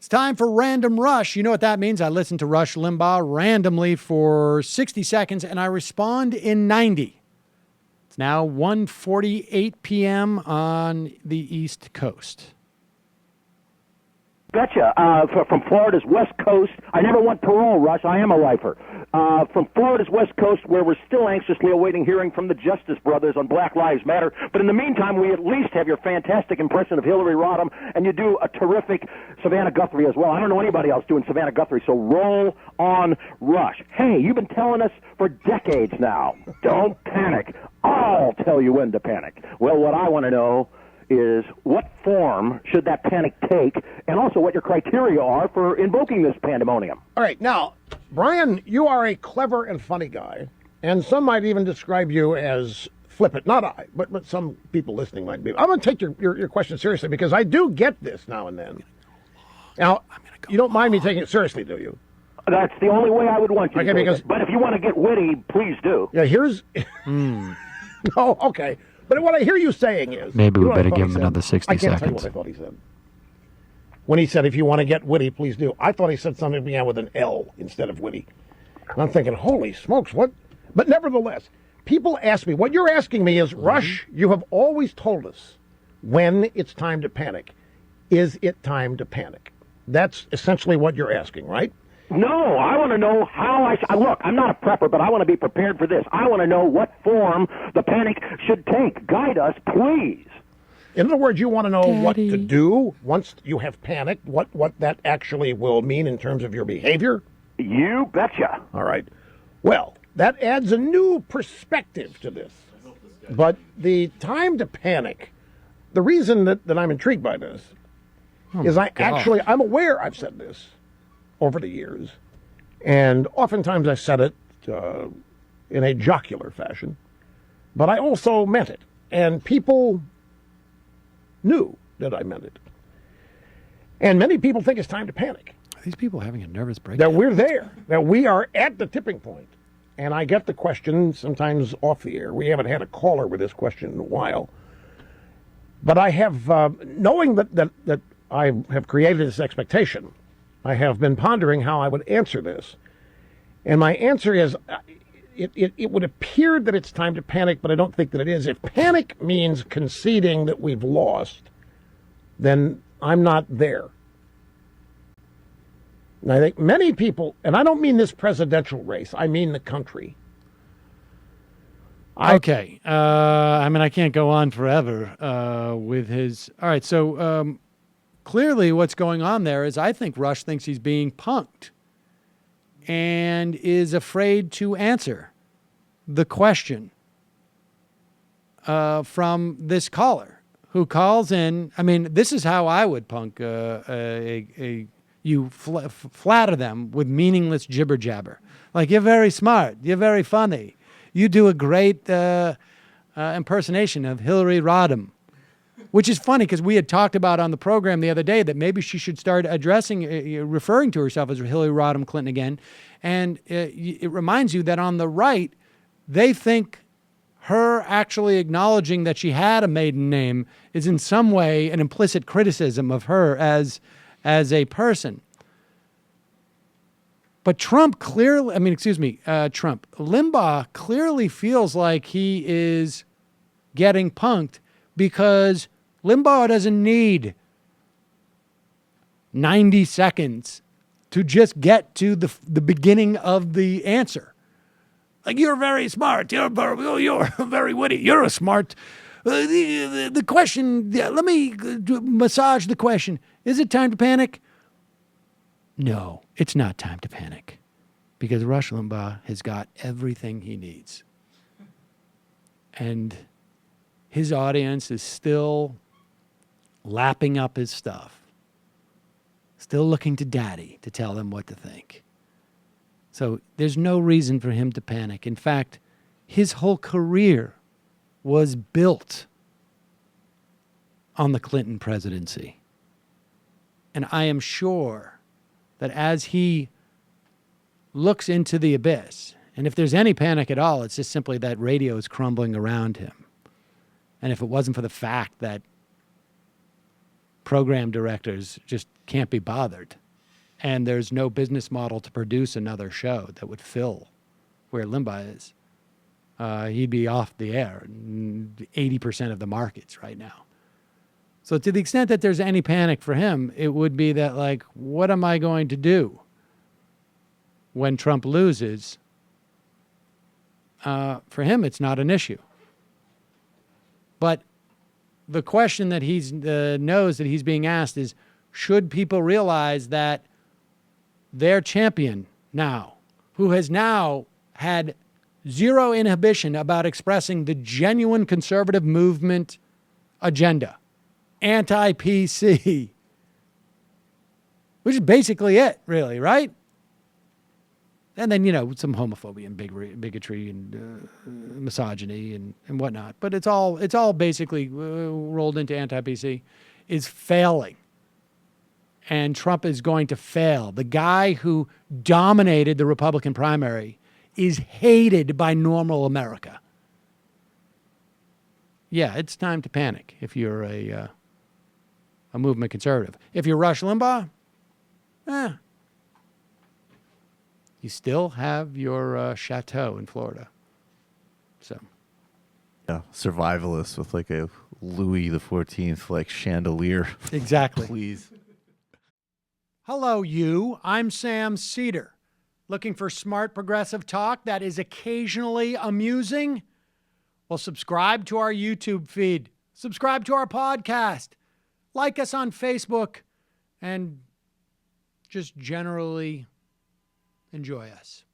It's time for Random Rush. You know what that means? I listen to Rush Limbaugh randomly for 60 seconds, and I respond in 90. It's now 1:48 p.m. on the East Coast. Betcha. From Florida's West Coast. I never want parole, Rush. I am a lifer. From Florida's West Coast, where we're still anxiously awaiting hearing from the Justice Brothers on Black Lives Matter. But in the meantime, we at least have your fantastic impression of Hillary Rodham, and you do a terrific Savannah Guthrie as well. I don't know anybody else doing Savannah Guthrie, so roll on, Rush. Hey, you've been telling us for decades now, don't panic. I'll tell you when to panic. Well, what I want to know is what form should that panic take, and also what your criteria are for invoking this pandemonium. All right, now, Brian, you are a clever and funny guy, and some might even describe you as flippant. Not I, but some people listening might be. I'm going to take your question seriously, because I do get this now and then. Now, you don't mind me taking it seriously, do you? That's the only way I would want you okay, to take because, it. But if you want to get witty, please do. Yeah, here's... No, okay. But what I hear you saying is... Maybe we better give him another 60 seconds. I can't tell you what I thought he said. When he said, if you want to get witty, please do. I thought he said something that began with an L instead of witty. And I'm thinking, holy smokes, what? But nevertheless, people ask me, what you're asking me is, Rush, you have always told us when it's time to panic. Is it time to panic? That's essentially what you're asking, right? No, I want to know how look, I'm not a prepper, but I want to be prepared for this. I want to know what form the panic should take. Guide us, please. In other words, you want to know what to do once you have panicked, what that actually will mean in terms of your behavior? You betcha. All right. Well, that adds a new perspective to this. But the time to panic, the reason that I'm intrigued by this is I'm aware I've said this over the years, and oftentimes I said it in a jocular fashion, but I also meant it, and people knew that I meant it. And many people think it's time to panic. Are these people having a nervous breakdown? That we're there, that we are at the tipping point. And I get the question sometimes off the air. We haven't had a caller with this question in a while. But I have, knowing that I have created this expectation, I have been pondering how I would answer this. And my answer is, it would appear that it's time to panic, but I don't think that it is. If panic means conceding that we've lost, then I'm not there. And I think many people, and I don't mean this presidential race, I mean the country. Okay. I can't go on forever with his... All right, so... clearly what's going on there is I think Rush thinks he's being punked and is afraid to answer the question from this caller who calls in. I mean, this is how I would punk you flatter them with meaningless jibber jabber. Like, you're very smart. You're very funny. You do a great impersonation of Hillary Rodham. Which is funny because we had talked about on the program the other day that maybe she should start referring to herself as Hillary Rodham Clinton again. And it reminds you that on the right, they think her actually acknowledging that she had a maiden name is in some way an implicit criticism of her as a person. But Limbaugh clearly feels like he is getting punked because Limbaugh doesn't need 90 seconds to just get to the beginning of the answer. Like, you're very smart. You're very witty. You're a smart. The question, let me massage the question. Is it time to panic? No, it's not time to panic because Rush Limbaugh has got everything he needs. And his audience is still lapping up his stuff, still looking to daddy to tell them what to think. So there's no reason for him to panic. In fact, his whole career was built on the Clinton presidency. And I am sure that as he looks into the abyss, and if there's any panic at all, it's just simply that radio is crumbling around him. And if it wasn't for the fact that program directors just can't be bothered. And there's no business model to produce another show that would fill where Limbaugh is. He'd be off the air in 80% of the markets right now. So to the extent that there's any panic for him, it would be that, like, what am I going to do when Trump loses? For him, it's not an issue. But the question that he knows that he's being asked is, should people realize that their champion now, who has now had zero inhibition about expressing the genuine conservative movement agenda, anti-PC, which is basically it, really, right? And then, some homophobia and bigotry and misogyny and whatnot. But it's all basically rolled into anti-PC, is failing. And Trump is going to fail. The guy who dominated the Republican primary is hated by normal America. Yeah, it's time to panic if you're a movement conservative. If you're Rush Limbaugh, you still have your chateau in Florida. So, yeah, survivalist with like a Louis XIV like chandelier. Exactly. Please. Hello, you. I'm Sam Seder. Looking for smart progressive talk that is occasionally amusing? Well, subscribe to our YouTube feed. Subscribe to our podcast. Like us on Facebook. And just generally enjoy us.